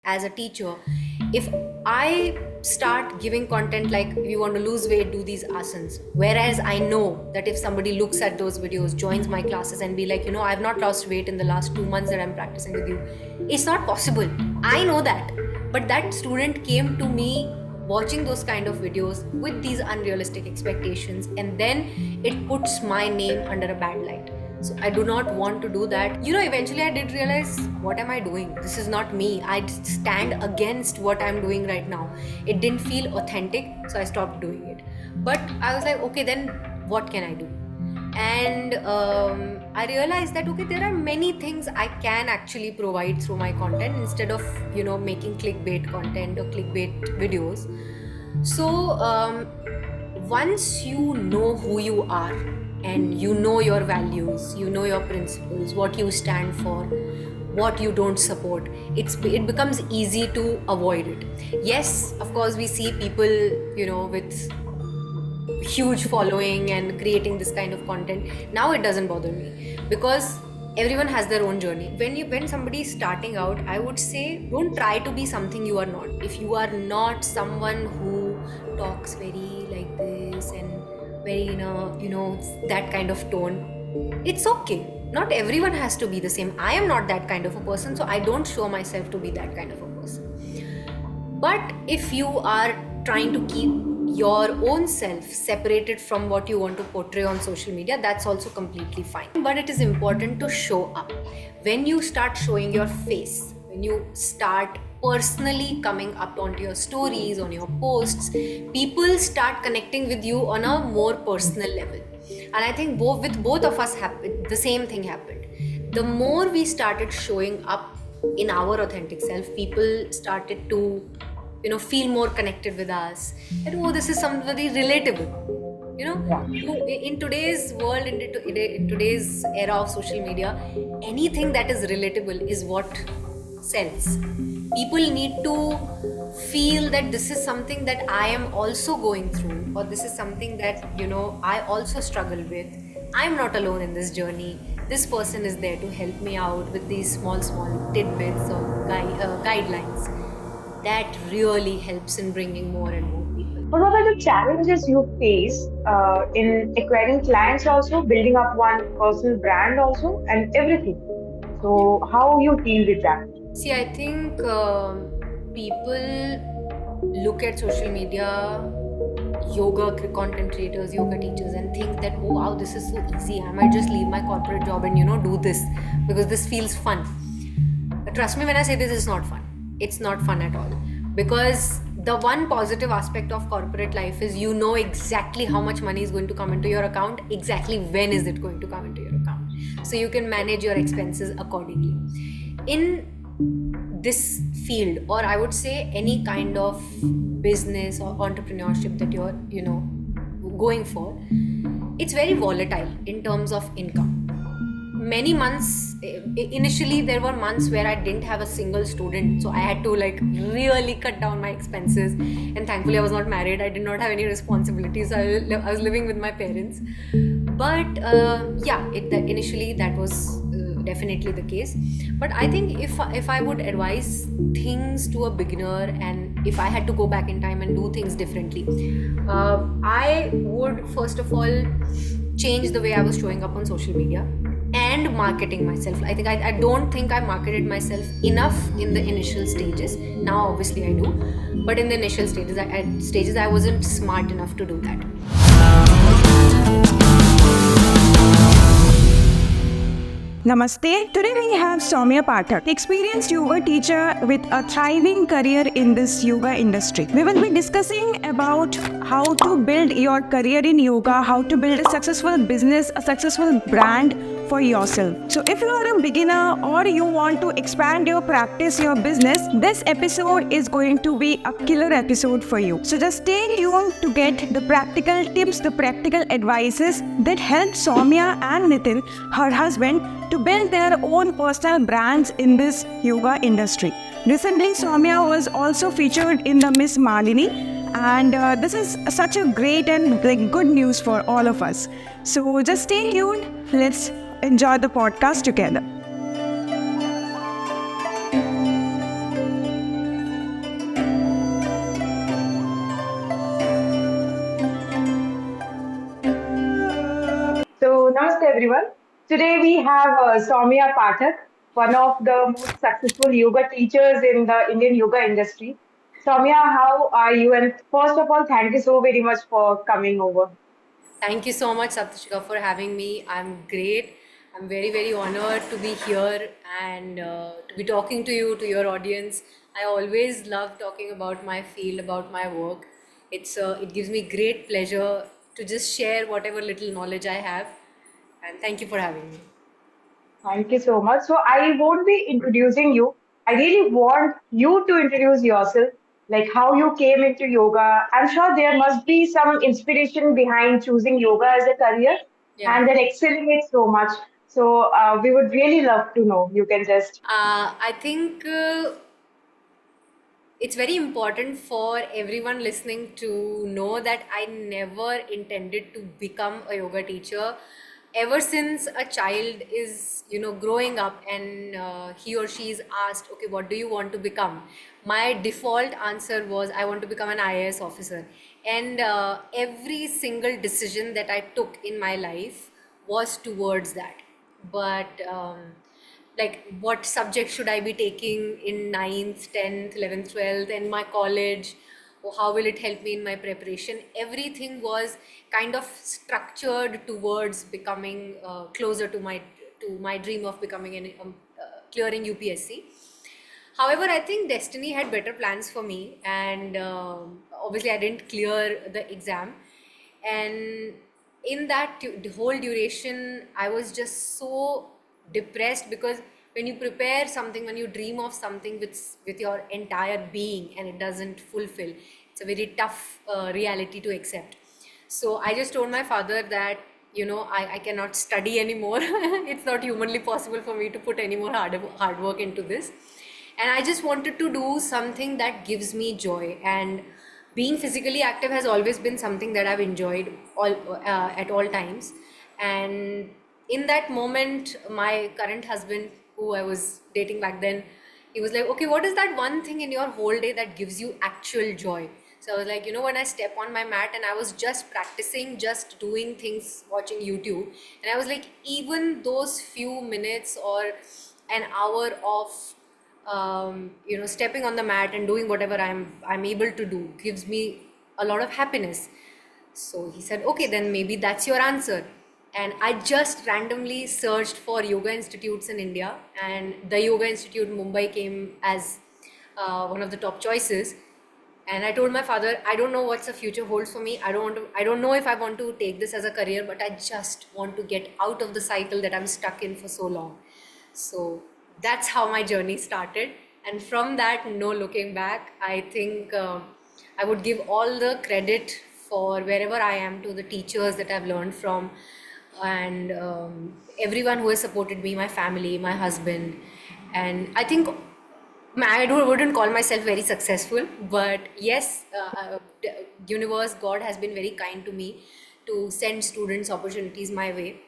as a teacher, if I start giving content like if you want to lose weight, do these asanas, whereas I know that if somebody looks at those videos, joins my classes and be like, I've not lost weight in the last 2 months that I'm practicing with you, it's not possible. I know that. But that student came to me watching those kind of videos with these unrealistic expectations, and then it puts my name under a bad light. So I do not want to do that. Eventually I did realize, what am I doing? This is not me. I stand against what I'm doing right now. It didn't feel authentic, so I stopped doing it. But I was like, okay, then what can I do? And I realized that, okay, there are many things I can actually provide through my content instead of, making clickbait content or clickbait videos. So once you know who you are, and you know your values, you know your principles, what you stand for, what you don't support, it becomes easy to avoid it. Yes, of course, we see people, with huge following and creating this kind of content. Now it doesn't bother me because everyone has their own journey. When somebody is starting out, I would say, don't try to be something you are not. If you are not someone who talks very like this and very that kind of tone, it's okay. Not everyone has to be the same. I am not that kind of a person, so I don't show myself to be that kind of a person. But if you are trying to keep your own self separated from what you want to portray on social media, that's also completely fine. But it is important to show up. When you start showing your face, when you start personally coming up onto your stories, on your posts, people start connecting with you on a more personal level. And I think with both of us, the same thing happened. The more we started showing up in our authentic self, people started to feel more connected with us, and this is somebody relatable. In today's world, in today's era of social media, anything that is relatable is what sells. People need to feel that this is something that I am also going through, or this is something that I also struggle with. I'm not alone in this journey. This person is there to help me out with these small tidbits or guidelines. That really helps in bringing more and more people. What are the challenges you face in acquiring clients, also building up one personal brand, also, and everything? So, how you deal with that? See, I think people look at social media, yoga content creators, yoga teachers, and think that, oh wow, this is so easy. I might just leave my corporate job and do this because this feels fun. But trust me when I say this is not fun. It's not fun at all, because the one positive aspect of corporate life is exactly how much money is going to come into your account, exactly when is it going to come into your account, so you can manage your expenses accordingly. In this field, or I would say any kind of business or entrepreneurship that you're going for, it's very volatile in terms of income. Many months, initially there were months where I didn't have a single student, so I had to really cut down my expenses, and thankfully I was not married, I did not have any responsibilities, I was living with my parents. But initially that was definitely the case. But I think if I would advise things to a beginner, and if I had to go back in time and do things differently, I would first of all change the way I was showing up on social media and marketing myself. I think I don't think I marketed myself enough in the initial stages. Now obviously I do, but in the initial stages I wasn't smart enough to do that. Namaste. Today we have Soumya Pathak, experienced yoga teacher with a thriving career in this yoga industry. We will be discussing about how to build your career in yoga, how to build a successful business, a successful brand for yourself. So if you are a beginner or you want to expand your practice, your business, this episode is going to be a killer episode for you. So just stay tuned to get the practical tips, the practical advices that help Soumya and Nitin, her husband, to build their own personal brands in this yoga industry. Recently, Soumya was also featured in the Miss Malini, and this is such a great and good news for all of us. So just stay tuned. Let's enjoy the podcast together. everyone. Today we have Soumya Pathak, one of the most successful yoga teachers in the Indian yoga industry. Soumya, how are you? And first of all, thank you so very much for coming over. Thank you so much, Saptashika, for having me. I'm great. I'm very, very honored to be here and to be talking to you, to your audience. I always love talking about my field, about my work. It gives me great pleasure to just share whatever little knowledge I have. And thank you for having me. Thank you so much. So I won't be introducing you. I really want you to introduce yourself, like how you came into yoga. I'm sure there must be some inspiration behind choosing yoga as a career Yeah. and then excelling it so much. So we would really love to know. You can just I think it's very important for everyone listening to know that I never intended to become a yoga teacher. Ever since a child is, growing up and he or she is asked, okay, what do you want to become? My default answer was, I want to become an IAS officer. And every single decision that I took in my life was towards that. But like what subject should I be taking in 9th, 10th, 11th, 12th, and my college, or how will it help me in my preparation? Everything was kind of structured towards becoming closer to my dream of becoming clearing UPSC. However, I think destiny had better plans for me, and obviously I didn't clear the exam. And in that the whole duration, I was just so depressed because when you prepare something, when you dream of something with your entire being and it doesn't fulfill, it's a very tough reality to accept. So I just told my father that, I cannot study anymore. It's not humanly possible for me to put any more hard work into this. And I just wanted to do something that gives me joy. And being physically active has always been something that I've enjoyed at all times. And in that moment, my current husband, who I was dating back then, he was like, okay, what is that one thing in your whole day that gives you actual joy? So I was like, when I step on my mat, and I was just practicing, just doing things, watching YouTube. And I was like, even those few minutes or an hour of stepping on the mat and doing whatever I'm able to do gives me a lot of happiness. So he said, okay, then maybe that's your answer. And I just randomly searched for yoga institutes in India, and the Yoga Institute Mumbai came as one of the top choices. And I told my father, I don't know what's the future holds for me. I don't know if I want to take this as a career, but I just want to get out of the cycle that I'm stuck in for so long. So that's how my journey started. And from that, no looking back. I think I would give all the credit for wherever I am to the teachers that I've learned from, and everyone who has supported me, my family, my husband. And I think wouldn't call myself very successful, but yes, the universe, God has been very kind to me to send students opportunities my way.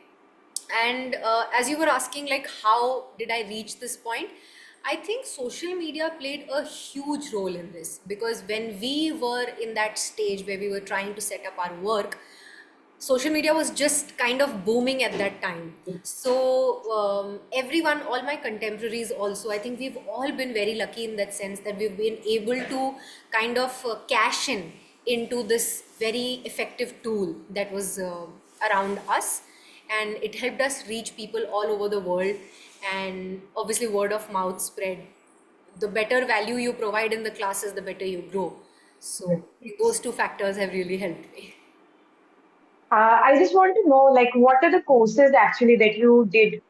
And as you were asking, like, how did I reach this point? I think social media played a huge role in this, because when we were in that stage where we were trying to set up our work, social media was just kind of booming at that time. So everyone, all my contemporaries also, I think we've all been very lucky in that sense that we've been able to kind of cash in into this very effective tool that was around us, and it helped us reach people all over the world. And obviously word of mouth spread. The better value you provide in the classes, the better you grow. So those two factors have really helped me. I just want to know, like, what are the courses actually that you did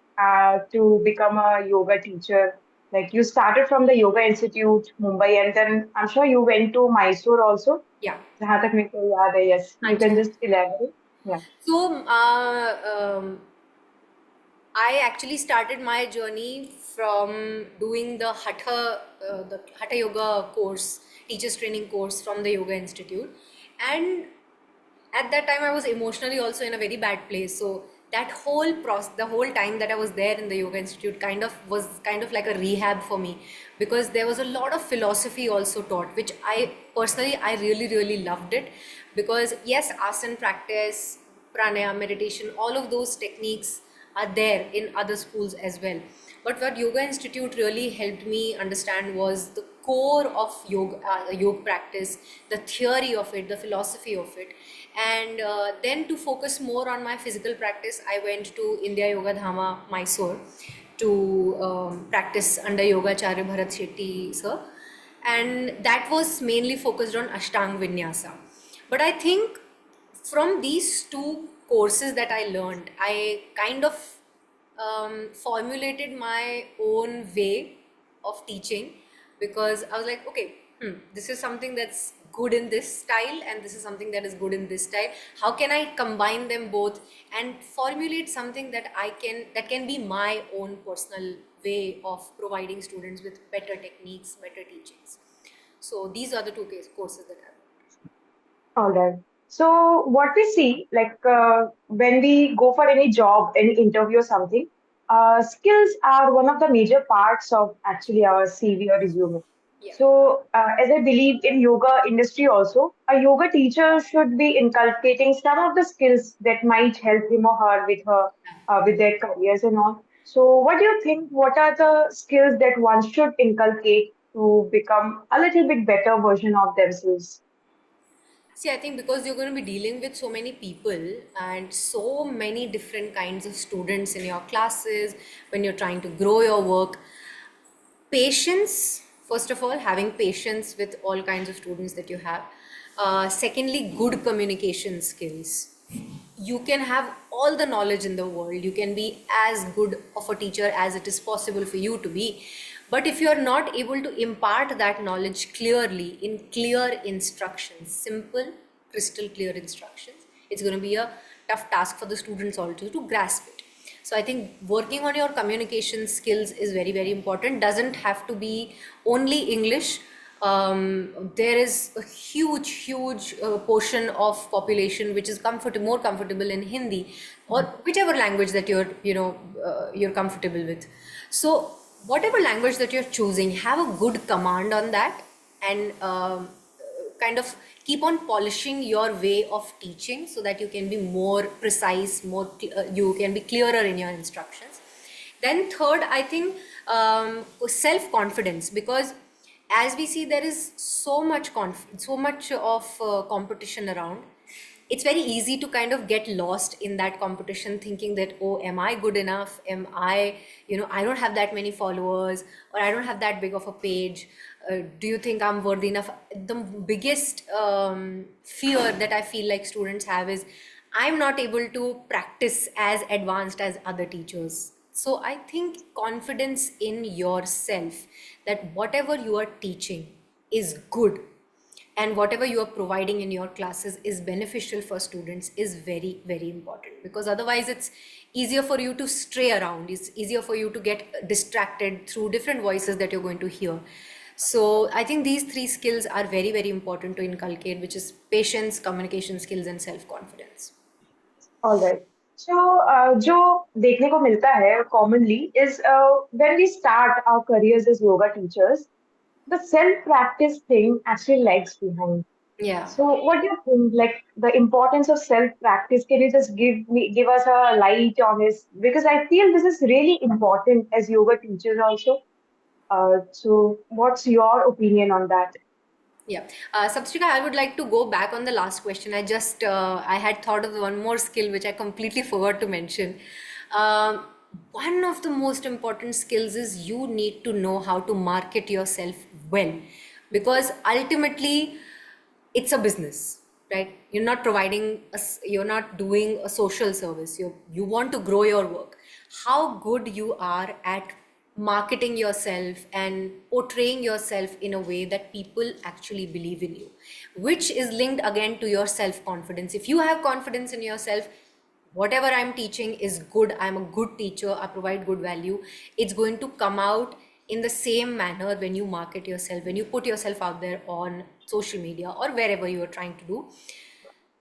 to become a yoga teacher? Like, you started from the Yoga Institute, Mumbai, and then I'm sure you went to Mysore also. Yeah. जहाँ तक मेरे को याद है, yes. You can just elaborate. Yeah. So, I actually started my journey from doing the Hatha Yoga course, teachers training course from the Yoga Institute. And at that time, I was emotionally also in a very bad place. So that whole process, the whole time that I was there in the Yoga Institute, was kind of like a rehab for me, because there was a lot of philosophy also taught, which I really, really loved it. Because yes, asana practice, pranayama, meditation, all of those techniques are there in other schools as well. But what Yoga Institute really helped me understand was the core of yoga practice, the theory of it, the philosophy of it. And then to focus more on my physical practice, I went to India Yoga Dhama, Mysore, to practice under Yogacharya Bharat Shetty sir. And that was mainly focused on Ashtang Vinyasa. But I think from these two courses that I learned, I kind of formulated my own way of teaching, because I was like, okay, this is something that's good in this style and this is something that is good in this style. How can I combine them both and formulate something that can be my own personal way of providing students with better techniques, better teachings. So these are the two courses that I've. All right. So what we see, like when we go for any job, any interview or something, skills are one of the major parts of actually our CV or resume. Yeah. So as I believe in yoga industry also, a yoga teacher should be inculcating some of the skills that might help him or her with their careers and all. So what do you think? What are the skills that one should inculcate to become a little bit better version of themselves? See, I think because you're going to be dealing with so many people and so many different kinds of students in your classes, when you're trying to grow your work, patience, first of all, having patience with all kinds of students that you have. Secondly, good communication skills. You can have all the knowledge in the world, you can be as good of a teacher as it is possible for you to be, but if you are not able to impart that knowledge clearly in clear instructions, simple, crystal clear instructions, it's going to be a tough task for the students also to grasp it. So I think working on your communication skills is very, very important. Doesn't have to be only English. There is a huge portion of population which is more comfortable in Hindi or whichever language that you're comfortable with. So whatever language that you're choosing, have a good command on that, and kind of keep on polishing your way of teaching so that you can be more precise, you can be clearer in your instructions. Then third, I think self-confidence, because as we see, there is so much of competition around. It's very easy to kind of get lost in that competition, thinking that, oh, am I good enough, am I, I don't have that many followers, or I don't have that big of a page. Do you think I'm worthy enough? The biggest fear that I feel like students have is, I'm not able to practice as advanced as other teachers. So I think confidence in yourself, that whatever you are teaching is good and whatever you are providing in your classes is beneficial for students, is very, very important, because otherwise it's easier for you to stray around, it's easier for you to get distracted through different voices that you're going to hear. So I think these three skills are very, very important to inculcate, which is patience, communication skills, and self-confidence. All right. So, जो देखने को मिलता है commonly is when we start our careers as yoga teachers, the self-practice thing actually lags behind. Yeah. So, what do you think? Like the importance of self-practice? Can you just give us a light on this? Because I feel this is really important as yoga teachers also. So, what's your opinion on that? Yeah. Sapsrika, I would like to go back on the last question. I had thought of one more skill which I completely forgot to mention. One of the most important skills is you need to know how to market yourself well, because ultimately it's a business, right? You're not doing a social service. You want to grow your work. How good you are at marketing yourself and portraying yourself in a way that people actually believe in you, which is linked again to your self-confidence. If you have confidence in yourself, whatever I'm teaching is good, I'm a good teacher, I provide good value, it's going to come out in the same manner when you market yourself, when you put yourself out there on social media or wherever you are trying to do.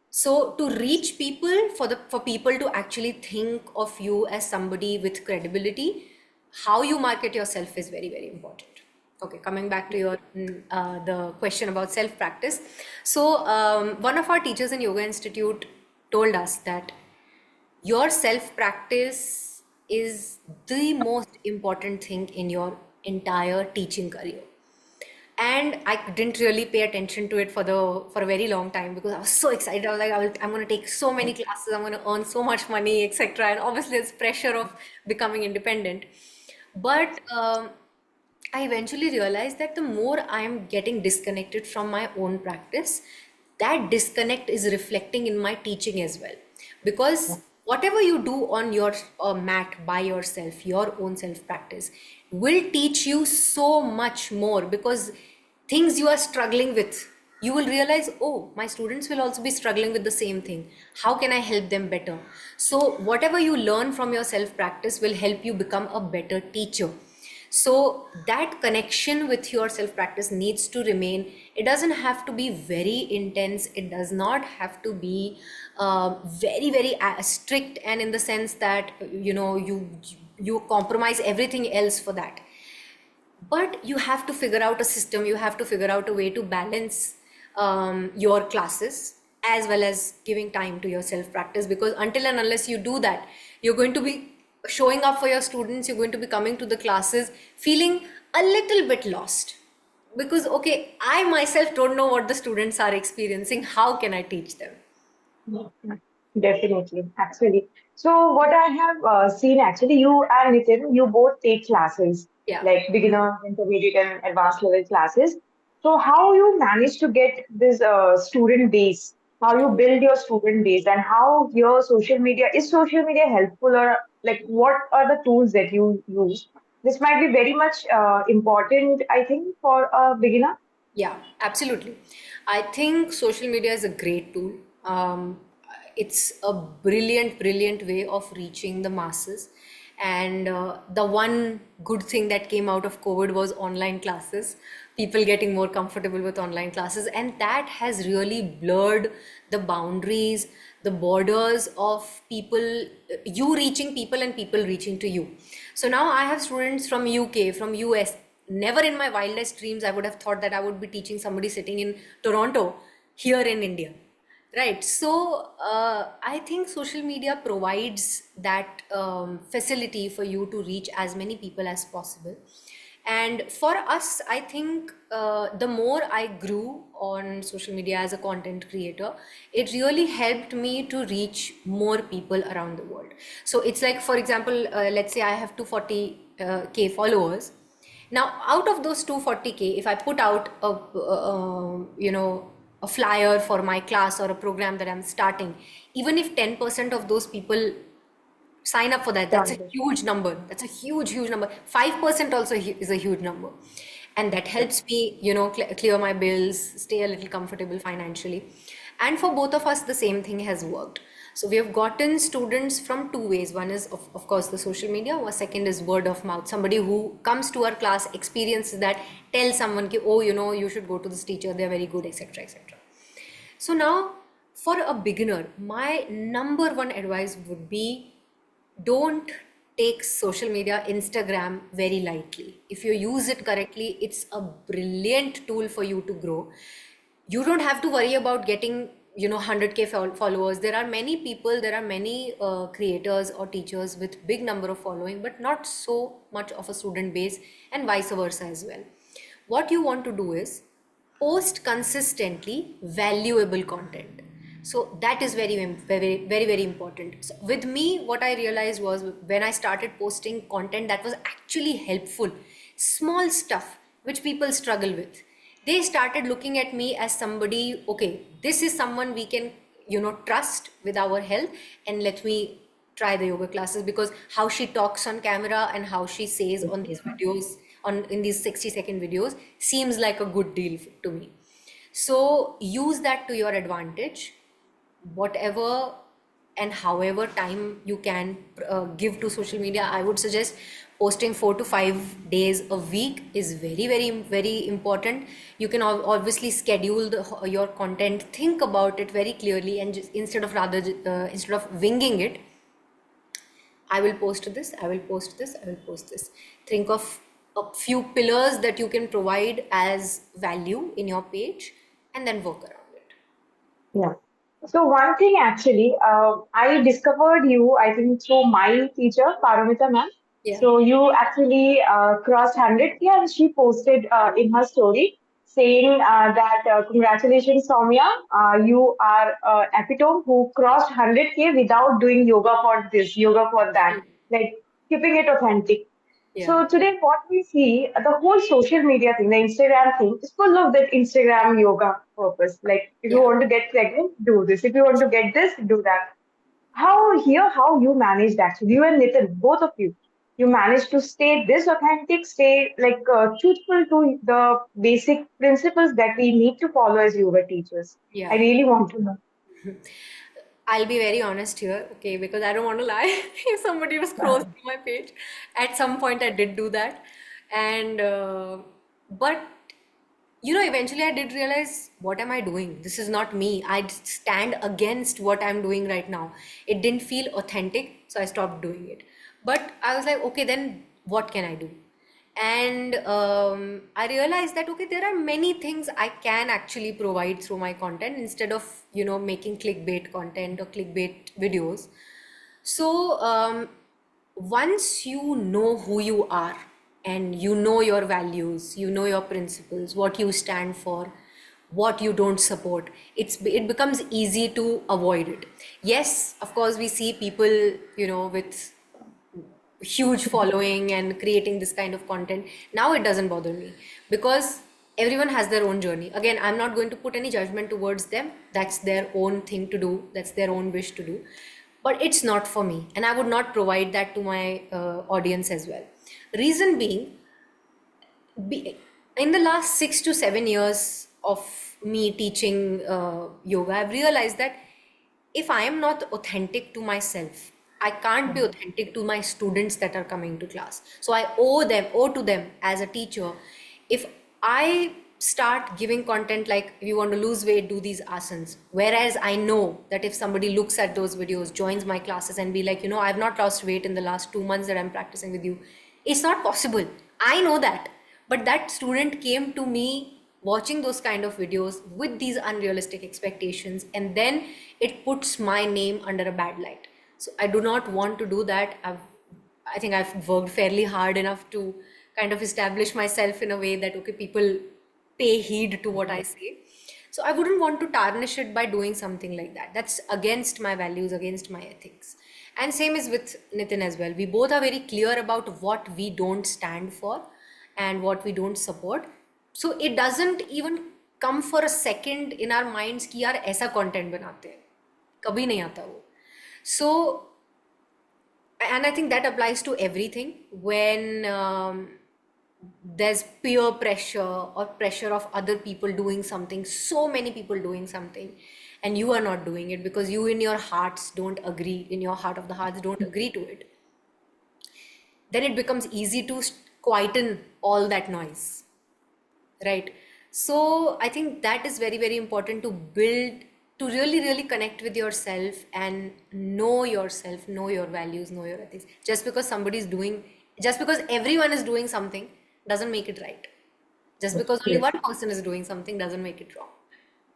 So to reach people, for people to actually think of you as somebody with credibility, how you market yourself is very, very important. Okay, coming back to your the question about self-practice. So one of our teachers in Yoga Institute told us that your self-practice is the most important thing in your entire teaching career. And I didn't really pay attention to it for a very long time because I was so excited. I was like, I'm going to take so many classes, I'm going to earn so much money, etc. And obviously, there's pressure of becoming independent. But I eventually realized that the more I am getting disconnected from my own practice, that disconnect is reflecting in my teaching as well. Because whatever you do on your mat by yourself, your own self practice, will teach you so much more because things you are struggling with, you will realize, oh, my students will also be struggling with the same thing. How can I help them better? So, whatever you learn from your self practice will help you become a better teacher. So that connection with your self practice needs to remain. It doesn't have to be very intense. It does not have to be very very strict, and in the sense that you compromise everything else for that. But you have to figure out a system. You have to figure out a way to balance your classes as well as giving time to your self practice, because until and unless you do that, you're going to be showing up for your students, you're going to be coming to the classes feeling a little bit lost, because okay, I myself don't know what the students are experiencing. How can I teach them? Yeah, definitely, actually. So what I have seen actually, you and Nitin, you both take classes Yeah. like beginner, intermediate, and advanced level classes. So how you manage to get this student base? How you build your student base, and how your social media is social media helpful, or like what are the tools that you use? This might be very much important, I think, for a beginner. Yeah, absolutely. I think social media is a great tool. It's a brilliant, brilliant way of reaching the masses. And the one good thing that came out of COVID was online classes, people getting more comfortable with online classes. And that has really blurred the boundaries, the borders of people, you reaching people and people reaching to you. So now I have students from UK, from US. Never in my wildest dreams I would have thought that I would be teaching somebody sitting in Toronto, here in India. Right. So I think social media provides that facility for you to reach as many people as possible. And for us, I think the more I grew on social media as a content creator, it really helped me to reach more people around the world. So it's like, for example, let's say I have 240K followers. Now, out of those 240K, if I put out a flyer for my class or a program that I'm starting, even if 10% of those people sign up for that, that's a Done. huge number. That's a huge, huge number. 5% also is a huge number. And that helps me, clear my bills, stay a little comfortable financially. And for both of us, the same thing has worked. So we have gotten students from two ways. One is, of course, the social media, or second is word of mouth. Somebody who comes to our class, experiences that, tells someone, ki, oh, you should go to this teacher, they're very good, etc., etc. So now, for a beginner, my number one advice would be, don't take social media, Instagram very lightly. If you use it correctly, it's a brilliant tool for you to grow. You don't have to worry about getting 100K followers. There are many people, there are many creators or teachers with big number of following, but not so much of a student base, and vice versa as well. What you want to do is post consistently valuable content. So that is very very very very important. So with me, what I realized was, when I started posting content that was actually helpful, small stuff which people struggle with, they started looking at me as somebody, okay, this is someone we can trust with our health, and let me try the yoga classes, because how she talks on camera and how she says on these videos, on in these 60-second videos, seems like a good deal to me. So use that to your advantage. Whatever and however time you can give to social media, I would suggest posting 4 to 5 days a week is very very very important. You can obviously schedule your content, think about it very clearly, and just, instead of winging it, I will post this, I will post this, I will post this. Think of a few pillars that you can provide as value in your page, and then work around it. Yeah. So one thing actually, I discovered you, I think, through my teacher, Paramita ma'am. Yeah. So you actually crossed 100K and she posted in her story saying that congratulations, Soumya, you are epitome who crossed 100K without doing yoga for this, yoga for that, like keeping it authentic. Yeah. So today, what we see, the whole social media thing, the Instagram thing, is full of that Instagram yoga purpose. Like, if you Yeah. want to get pregnant, do this. If you want to get this, do that. How you managed actually, you and Nitin, both of you, you managed to stay this authentic, stay like truthful to the basic principles that we need to follow as yoga teachers. I Yeah. really want to know. I'll be very honest here, okay, because I don't want to lie. If somebody was close to my page, at some point I did do that, and but eventually I did realize, what am I doing? This is not me. I stand against what I'm doing right now. It didn't feel authentic, so I stopped doing it. But I was like, okay, then what can I do? And I realized that, okay, there are many things I can actually provide through my content instead of making clickbait content or clickbait videos. So once you know who you are and you know your values, you know your principles, what you stand for, what you don't support, it becomes easy to avoid it. Yes, of course, we see people with huge following and creating this kind of content. Now it doesn't bother me because everyone has their own journey. Again, I'm not going to put any judgment towards them. That's their own thing to do, that's their own wish to do. But it's not for me, and I would not provide that to my audience as well. Reason being, in the last 6 to 7 years of me teaching yoga, I've realized that if I am not authentic to myself, I can't be authentic to my students that are coming to class. So I owe to them as a teacher. If I start giving content like, if you want to lose weight, do these asanas, whereas I know that if somebody looks at those videos, joins my classes and be like, I've not lost weight in the last 2 months that I'm practicing with you, it's not possible. I know that. But that student came to me watching those kind of videos with these unrealistic expectations, and then it puts my name under a bad light. So I do not want to do that. I think I've worked fairly hard enough to kind of establish myself in a way that, okay, people pay heed to what I say. So I wouldn't want to tarnish it by doing something like that. That's against my values, against my ethics. And same is with Nitin as well. We both are very clear about what we don't stand for and what we don't support. So it doesn't even come for a second in our minds कि यार ऐसा content बनाते हैं, कभी नहीं आता वो. So, and I think that applies to everything. When there's peer pressure or pressure of other people doing something, so many people doing something, and you are not doing it because you in your hearts don't agree, in your heart of the hearts don't agree to it, then it becomes easy to quieten all that noise, right? So I think that is very, very important to build, to really, really connect with yourself and yourself, know your values, know your ethics. Just because everyone is doing something doesn't make it right. Just because only Yes. one person is doing something doesn't make it wrong.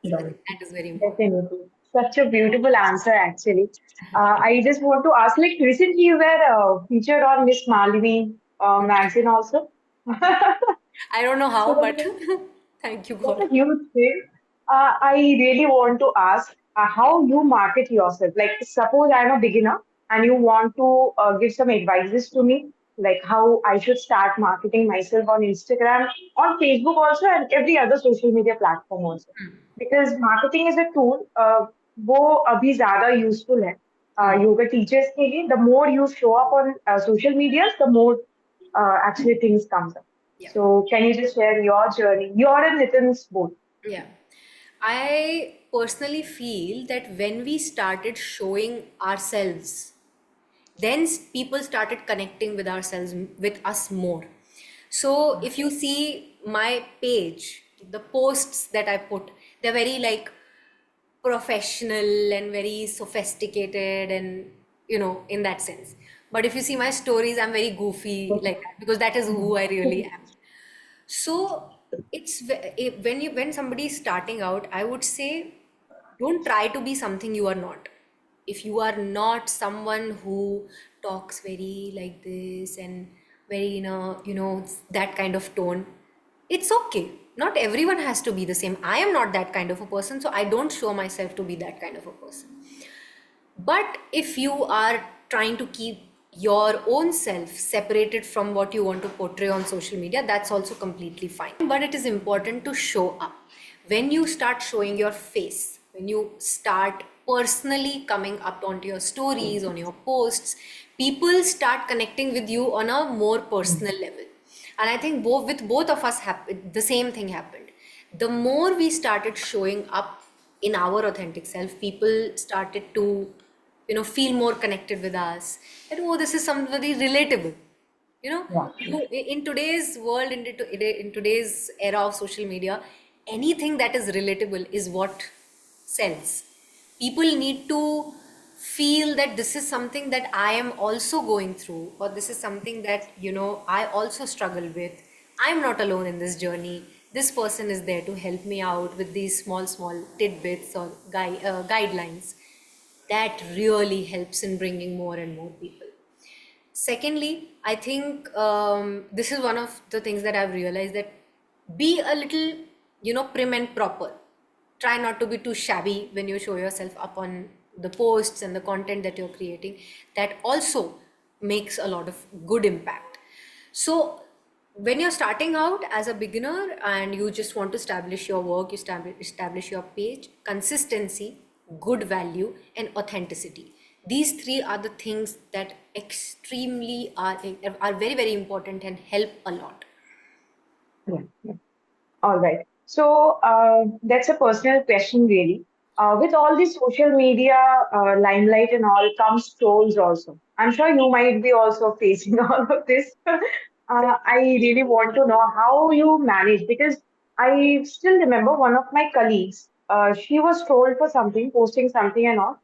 So I think that is very important. Definitely. Such a beautiful answer, actually. I just want to ask, like, recently you were featured on Miss Malini magazine also. I don't know So how, but thank you, that's God. a huge thing. I really want to ask how you market yourself. Like, suppose I'm a beginner and you want to give some advices to me, like how I should start marketing myself on Instagram, on Facebook also, and every other social media platform also. Because marketing is a tool, वो अभी ज़्यादा useful है. Yoga teachers के लिए, the more you show up on social media, the more actually things comes up. Yeah. So can you just share your journey? Your and Nitin's both. Yeah. I personally feel that when we started showing ourselves, then people started connecting with ourselves, with us more. So if you see my page, the posts that I put, they're very like professional and very sophisticated, and in that sense. But if you see my stories, I'm very goofy like that because that is who I really am. So it's when somebody is starting out, I would say Don't try to be something you are not. If you are not someone who talks very like this and very in a, that kind of tone, it's okay. Not everyone has to be the same. I am not that kind of a person, so I don't show myself to be that kind of a person. But if you are trying to keep your own self separated from what you want to portray on social media, that's also completely fine. But it is important to show up. When you start showing your face, when you start personally coming up onto your stories, on your posts, people start connecting with you on a more personal level. And I think with both of us, the same thing happened. The more we started showing up in our authentic self, people started to feel more connected with us, and oh, this is somebody relatable. you know Yeah. in today's world, in today's era of social media, anything that is relatable is what sells. People need to feel that this is something that I am also going through, or this is something that I also struggle with. I'm not alone in this journey. This person is there to help me out with these small tidbits or guidelines. That really helps in bringing more and more people. Secondly, I think this is one of the things that I've realized, that be a little, prim and proper. Try not to be too shabby when you show yourself up on the posts and the content that you're creating. That also makes a lot of good impact. So when you're starting out as a beginner and you just want to establish your work, you establish your page, consistency, good value, and authenticity. These three are the things that extremely are very, very important and help a lot. Yeah. Yeah. All right. So that's a personal question, really. With all the social media limelight and all comes trolls also. I'm sure you might be also facing all of this. I really want to know how you manage, because I still remember one of my colleagues. She was trolled for something, posting something and all,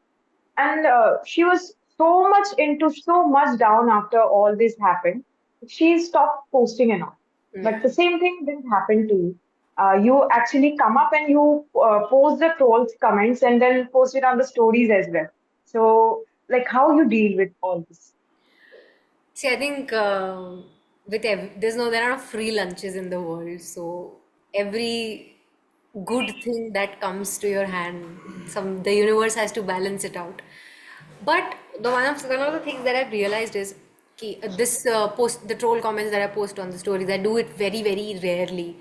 and she was so much into, so much down after all this happened. She stopped posting and all. Yeah. But the same thing didn't happen to you. You actually come up and you post the trolls comments and then post it on the stories as well. So, like, how you deal with all this? See, I think there are no free lunches in the world. So every good thing that comes to your hand, the universe has to balance it out. But one of the things that I've realized is this the troll comments that I post on the stories, I do it very, very rarely.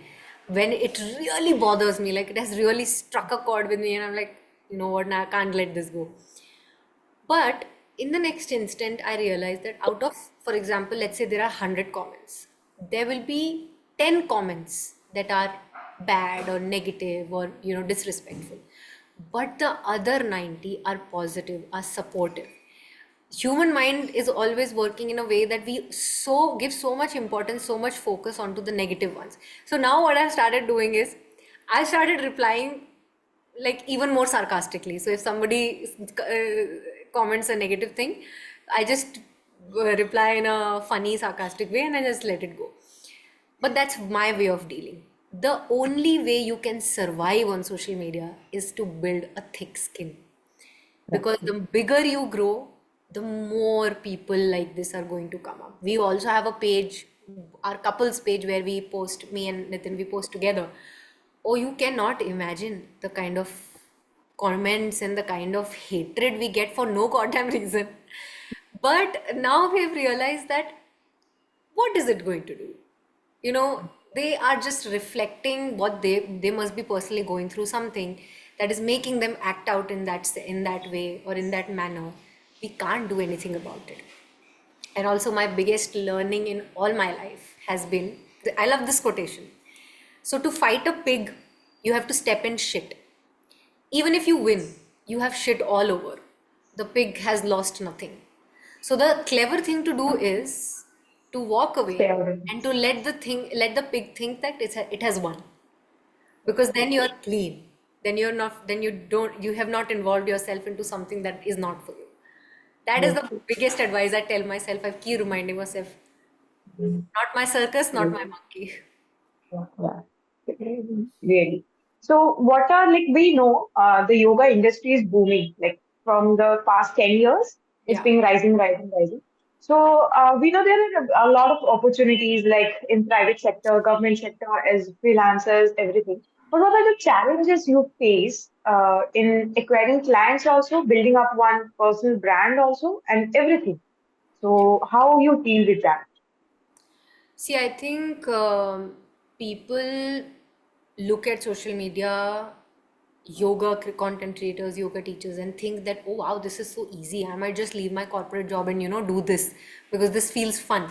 When it really bothers me, like it has really struck a chord with me, and I'm like, you know what, now I can't let this go. But in the next instant, I realized that out of, for example, let's say there are 100 comments, there will be 10 comments that are bad or negative or disrespectful. But the other 90 are positive, are supportive. Human mind is always working in a way that we give so much importance, so much focus onto the negative ones. So now what I've started doing is I started replying like even more sarcastically. So if somebody comments a negative thing, I just reply in a funny, sarcastic way and I just let it go. But that's my way of dealing. The only way you can survive on social media is to build a thick skin, because the bigger you grow, the more people like this are going to come up. We also have a page, our couples page, where we post, me and Nitin, we post together. Oh, you cannot imagine the kind of comments and the kind of hatred we get for no goddamn reason. But now we've realized that what is it going to do? They are just reflecting what they must be personally going through, something that is making them act out in that way or in that manner. We can't do anything about it. And also, my biggest learning in all my life has been, I love this quotation. So to fight a pig, you have to step in shit. Even if you win, you have shit all over. The pig has lost nothing. So the clever thing to do is to walk away Stay away. and to let the pig think that it has won. Because then you're clean. Then you're not, then you have not involved yourself into something that is not for you. That is Yes. the biggest advice I tell myself. I keep reminding myself, Mm. not my circus, not Yes. my monkey. Yeah. Yeah. Really. So what are, like, we know the yoga industry is booming, like from the past 10 years, it's Yeah. been rising, rising, rising. So we know there are a lot of opportunities like in private sector, government sector, as freelancers, everything. But what are the challenges you face in acquiring clients also, building up one personal brand also, and everything? So how you deal with that? See, I think people look at social media, content creators, yoga teachers, and think that, oh wow, this is so easy. I might just leave my corporate job and do this because this feels fun.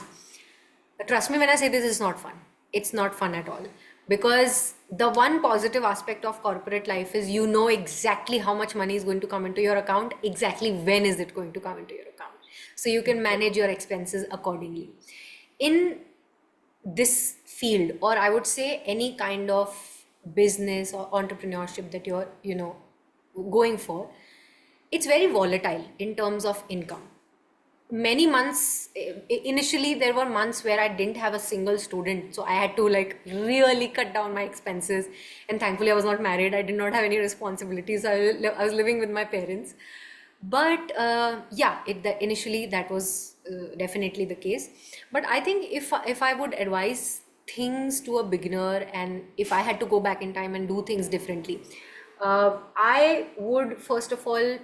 But trust me when I say this is not fun. It's not fun at all. Because the one positive aspect of corporate life is you know exactly how much money is going to come into your account, exactly when is it going to come into your account. So you can manage your expenses accordingly. In this field, or I would say any kind of business or entrepreneurship that you're going for, it's very volatile in terms of income. Many months, initially there were months where I didn't have a single student, so I had to like really cut down my expenses. And thankfully I was not married, I did not have any responsibilities. I was living with my parents. But yeah, initially that was definitely the case. But I think if I would advise things to a beginner, and if I had to go back in time and do things differently, I would first of all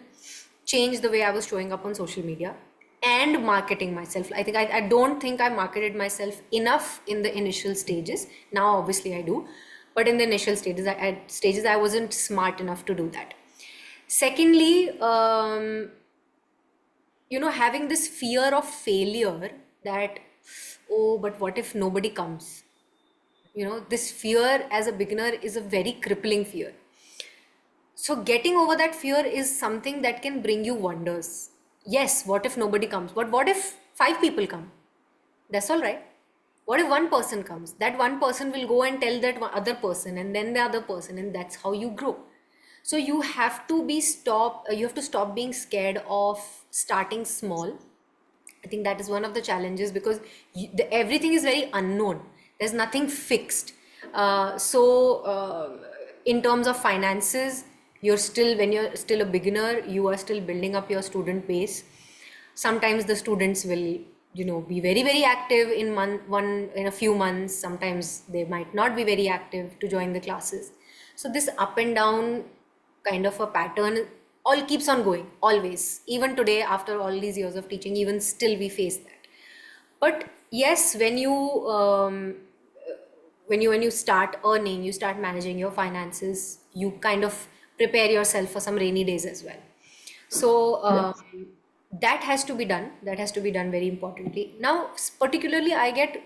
change the way I was showing up on social media and marketing myself. I think I don't think I marketed myself enough in the initial stages. Now obviously I do, but in the initial stages I wasn't smart enough to do that. Secondly, having this fear of failure, that, oh, but what if nobody comes? This fear as a beginner is a very crippling fear. So getting over that fear is something that can bring you wonders. Yes, what if nobody comes? But what if five people come? That's all right. What if one person comes? That one person will go and tell that other person, and then the other person, and that's how you grow. So you have to stop being scared of starting small. I think that is one of the challenges, because everything is very unknown. There's nothing fixed. In terms of finances, when you're still a beginner, you are still building up your student base. Sometimes the students will, be very, very active in a few months. Sometimes they might not be very active to join the classes. So this up and down kind of a pattern all keeps on going, always. Even today, after all these years of teaching, even still we face that. But yes, when you start earning, you start managing your finances, you kind of prepare yourself for some rainy days as well. So that has to be done. That has to be done very importantly. Now, particularly, I get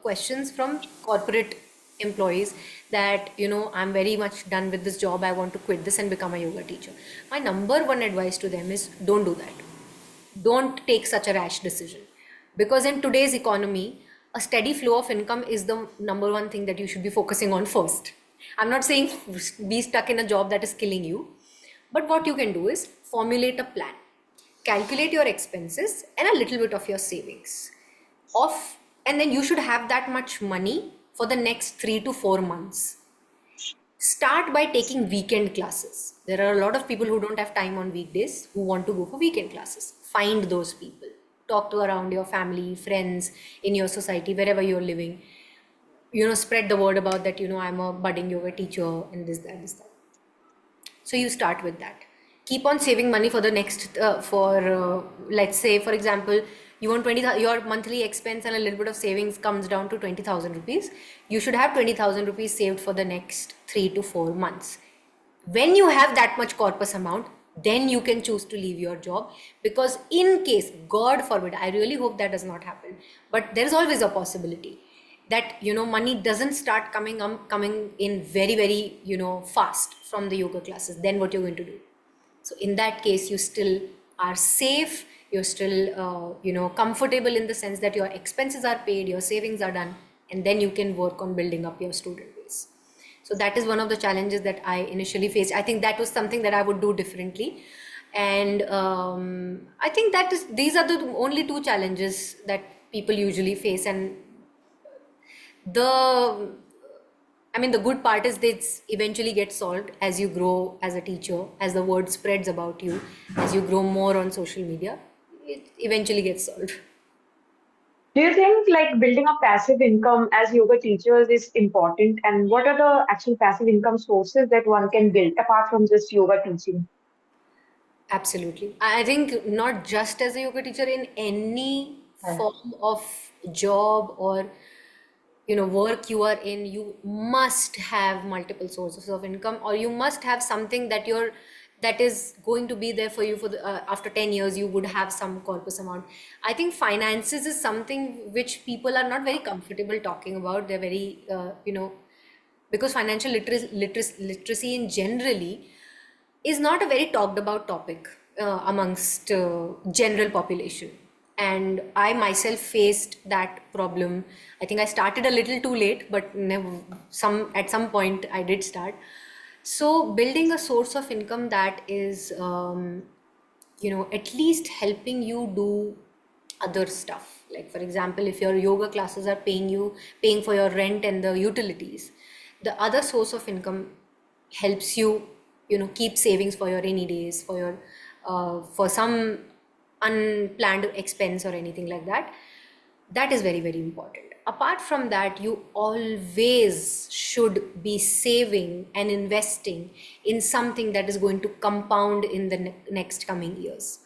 questions from corporate employees that, I'm very much done with this job. I want to quit this and become a yoga teacher. My number one advice to them is, don't do that. Don't take such a rash decision, because in today's economy, a steady flow of income is the number one thing that you should be focusing on first. I'm not saying be stuck in a job that is killing you, but what you can do is formulate a plan, calculate your expenses and a little bit of your savings off, and then you should have that much money for the next 3 to 4 months. Start by taking weekend classes. There are a lot of people who don't have time on weekdays who want to go for weekend classes. Find those people. Talk to around your family, friends, in your society, wherever you're living. Spread the word about that, I'm a budding yoga teacher and this, that. So you start with that. Keep on saving money for the next, let's say, for example, you want 20, your monthly expense and a little bit of savings comes down to 20,000 rupees. You should have 20,000 rupees saved for the next 3 to 4 months. When you have that much corpus amount, then you can choose to leave your job, because in case, God forbid, I really hope that does not happen, but there is always a possibility that money doesn't start coming in very, very fast from the yoga classes. Then what you're going to do? So in that case, you still are safe, you're still comfortable in the sense that your expenses are paid, your savings are done, and then you can work on building up your student base. So that is one of the challenges that I initially faced. I think that was something that I would do differently. And I think these are the only two challenges that people usually face. And I mean, the good part is this eventually gets solved as you grow as a teacher, as the word spreads about you, as you grow more on social media, it eventually gets solved. Do you think like building a passive income as yoga teachers is important? And what are the actual passive income sources that one can build apart from just yoga teaching? Absolutely. I think not just as a yoga teacher, in any Yeah. form of job or work you are in, you must have multiple sources of income, or you must have something that is going to be there for you for after 10 years. You would have some corpus amount. I think finances is something which people are not very comfortable talking about. They're very because financial literacy in generally is not a very talked about topic amongst general population, and I myself faced that problem. I think I started a little too late, but never, some at some point I did start. So building a source of income that is at least helping you do other stuff, like for example, if your yoga classes are paying for your rent and the utilities, the other source of income helps you keep savings for your rainy days, for your for some unplanned expense or anything like that. That is very, very important. Apart from that, you always should be saving and investing in something that is going to compound in the next coming years,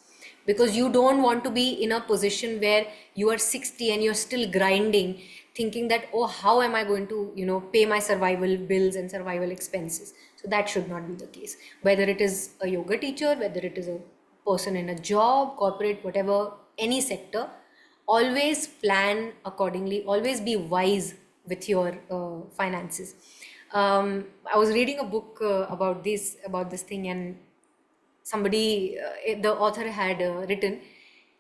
because you don't want to be in a position where you are 60 and you're still grinding, thinking that, oh, how am I going to pay my survival bills and survival expenses. So that should not be the case, whether it is a yoga teacher, whether it is a person in a job, corporate, whatever, any sector. Always plan accordingly, always be wise with your finances. I was reading a book about this thing, and somebody the author had written,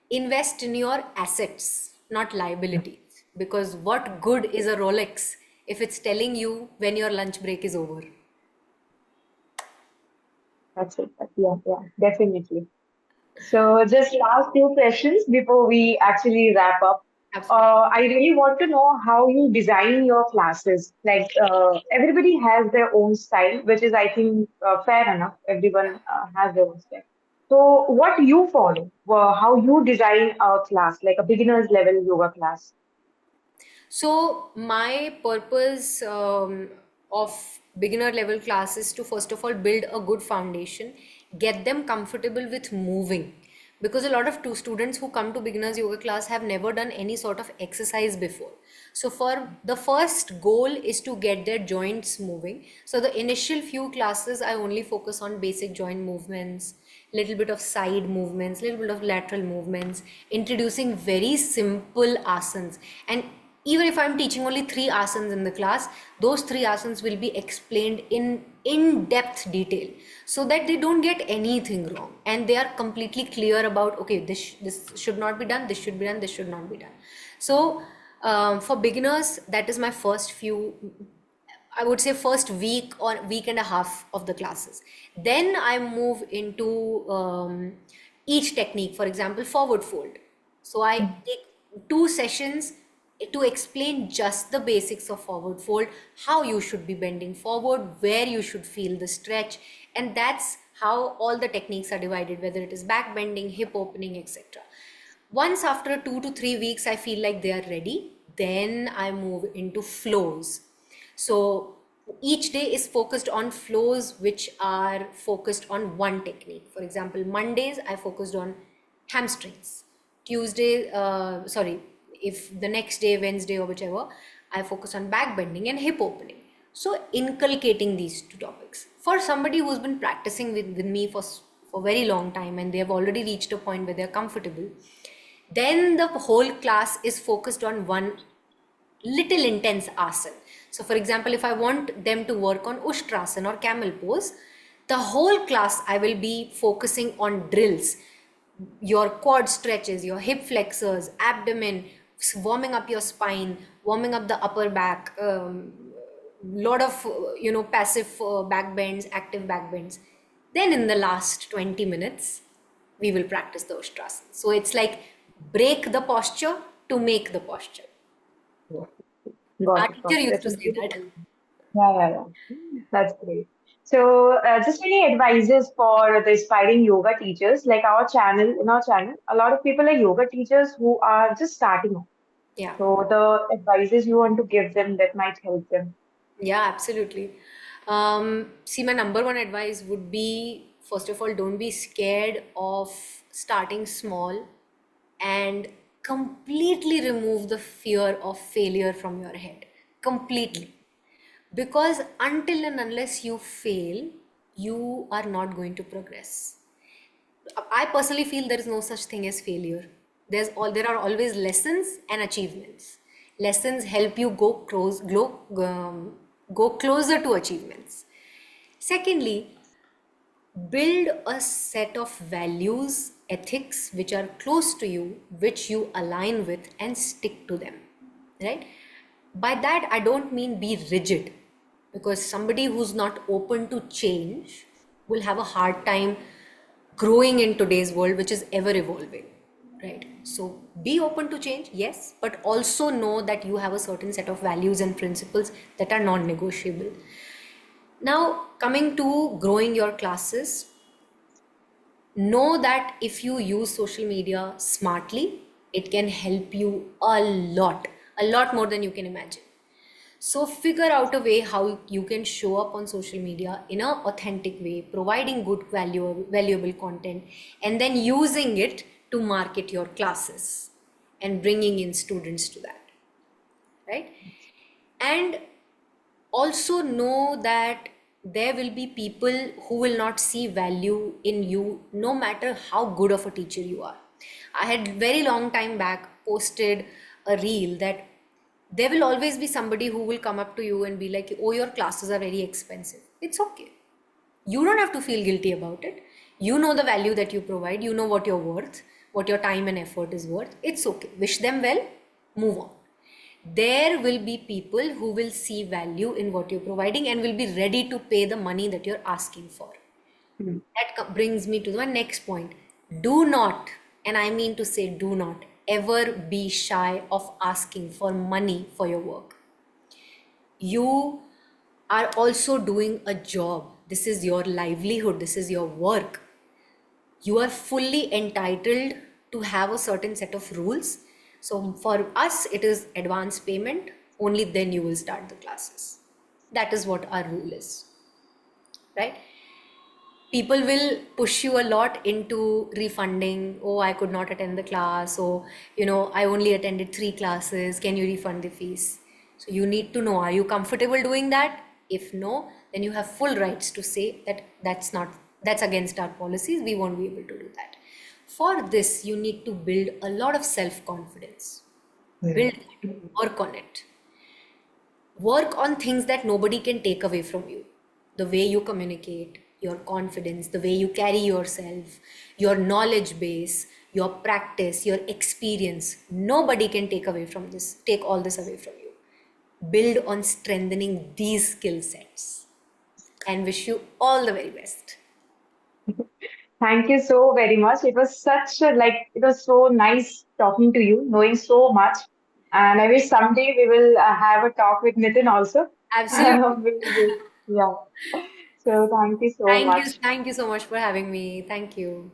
invest in your assets, not liabilities, because what good is a Rolex if it's telling you when your lunch break is over. That's it. Yeah, yeah, definitely. So just last few questions before we actually wrap up. Absolutely. I really want to know how you design your classes. Like everybody has their own style, which is, I think, fair enough. Everyone has their own style. So what you follow, how you design a class, like a beginner's level yoga class. So my purpose of beginner level class is to first of all build a good foundation, get them comfortable with moving, because a lot of two students who come to beginners yoga class have never done any sort of exercise before. So for the first goal is to get their joints moving. So the initial few classes I only focus on basic joint movements, little bit of side movements, little bit of lateral movements, introducing very simple asanas. And even if I'm teaching only 3 asanas in the class, those 3 asanas will be explained in depth detail, so that they don't get anything wrong and they are completely clear about, okay, this should not be done, this should be done, this should not be done. So for beginners, that is my first few, I would say first week or week and a half of the classes. Then I move into each technique, for example, forward fold. So I take 2 sessions to explain just the basics of forward fold, how you should be bending forward, where you should feel the stretch. And that's how all the techniques are divided, whether it is back bending, hip opening, etc. Once after 2 to 3 weeks, I feel like they are ready. Then I move into flows. So each day is focused on flows which are focused on one technique. For example, Mondays I focused on hamstrings. Tuesday, if the next day, Wednesday or whichever, I focus on back bending and hip opening. So inculcating these 2 topics. For somebody who's been practicing with me for a very long time and they have already reached a point where they're comfortable, then the whole class is focused on one little intense asana. So for example, if I want them to work on Ushtrasana or camel pose, the whole class I will be focusing on drills, your quad stretches, your hip flexors, abdomen, warming up your spine, warming up the upper back, lot of passive back bends, active back bends. Then in the last 20 minutes, we will practice the Ushtrasana. So it's like break the posture to make the posture. Got Our it. teacher used That's to a say that. beautiful. Yeah. That's great. So, just any advices for the aspiring yoga teachers? Like in our channel, a lot of people are yoga teachers who are just starting off. Yeah. So, the advices you want to give them that might help them. Yeah, absolutely. See, my number one advice would be, first of all, don't be scared of starting small and completely remove the fear of failure from your head. Completely. Because until and unless you fail, you are not going to progress. I personally feel there is no such thing as failure. There are always lessons and achievements. Lessons help you go closer to achievements. Secondly, build a set of values, ethics which are close to you, which you align with, and stick to them. Right? By that, I don't mean be rigid, because somebody who's not open to change will have a hard time growing in today's world, which is ever evolving. Right? So be open to change, yes, but also know that you have a certain set of values and principles that are non negotiable. Now, coming to growing your classes, know that if you use social media smartly, it can help you a lot more than you can imagine. So figure out a way how you can show up on social media in an authentic way, providing valuable content, and then using it to market your classes and bringing in students to that, right? And also know that there will be people who will not see value in you no matter how good of a teacher you are. I had very long time back posted a reel that there will always be somebody who will come up to you and be like, oh, your classes are very expensive. It's okay. You don't have to feel guilty about it. You know the value that you provide, you know what you're worth, what your time and effort is worth. It's okay. Wish them well, move on. There will be people who will see value in what you're providing and will be ready to pay the money that you're asking for. Hmm. That brings me to my next point. Do not, and I mean to say, do not ever be shy of asking for money for your work. You are also doing a job. This is your livelihood, this is your work. You are fully entitled to have a certain set of rules. So for us, it is advance payment. Only then you will start the classes. That is what our rule is, right? People will push you a lot into refunding. Oh, I could not attend the class. Oh, I only attended 3 classes. Can you refund the fees? So you need to know, are you comfortable doing that? If no, then you have full rights to say that that's against our policies. We won't be able to do that. For this, you need to build a lot of self-confidence. Build it, work on it. Work on things that nobody can take away from you. The way you communicate, your confidence, the way you carry yourself, your knowledge base, your practice, your experience. Nobody can take all this away from you. Build on strengthening these skill sets, and wish you all the very best. Thank you so very much. It was so nice talking to you, knowing so much. And I wish someday we will have a talk with Nitin also. Absolutely. Yeah. So thank you so much. Thank you so much for having me. Thank you.